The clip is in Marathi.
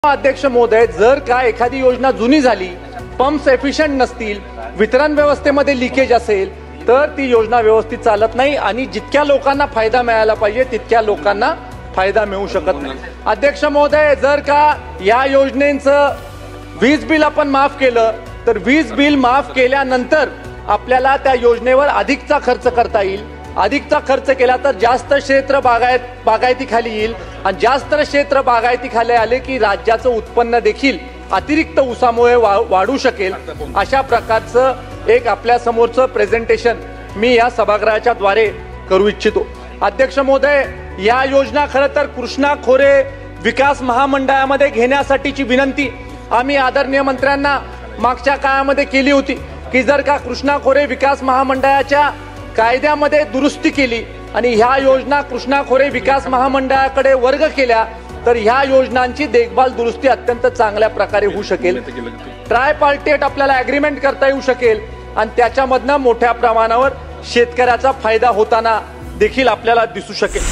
अध्यक्ष महोदय, जर का एखादी योजना जुनी झाली, पंप्स एफिशियंट नसतील, वितरण व्यवस्थेमध्ये लिकेज असेल, तर ती योजना व्यवस्थित चालत नाही आणि जितक्या लोकांना फायदा मिळायला पाहिजे तितक्या लोकांना फायदा मिळू शकत नाही। अध्यक्ष महोदय, जर का या योजनेचं वीज बिल आपण माफ केलं तर वीज बिल माफ केल्यानंतर आपल्याला त्या योजनेवर अधिकचा खर्च करता येईल। अधिकचा खर्च केला तर जास्त क्षेत्र बागायती खाली येईल आणि जास्त क्षेत्र बागायती खाली आले की राज्याचं उत्पन्न देखील अतिरिक्त ऊसामुळे वाढू शकेल। अशा प्रकारचं एक आपल्या समोरचं प्रेझेंटेशन मी या सभागृहाच्या द्वारे करू इच्छितो। अध्यक्ष महोदय, या योजना खरं तर कृष्णा खोरे विकास महामंडळामध्ये घेण्यासाठीची विनंती आम्ही आदरणीय मंत्र्यांना मागच्या काळामध्ये केली होती की जर का कृष्णा खोरे विकास महामंडळाच्या कायद्यामध्ये दुरुस्ती केली आणि ह्या योजना कृष्णा खोरे विकास महामंडळाकडे वर्ग केल्या तर ह्या योजनांची देखभाल दुरुस्ती अत्यंत चांगल्या प्रकारे होऊ शकेल। ट्रायपार्टेट आपल्याला ॲग्रीमेंट करता येऊ शकेल आणि त्याच्यामधनं मोठ्या प्रमाणावर शेतकऱ्याचा फायदा होताना देखील आपल्याला दिसू शकेल।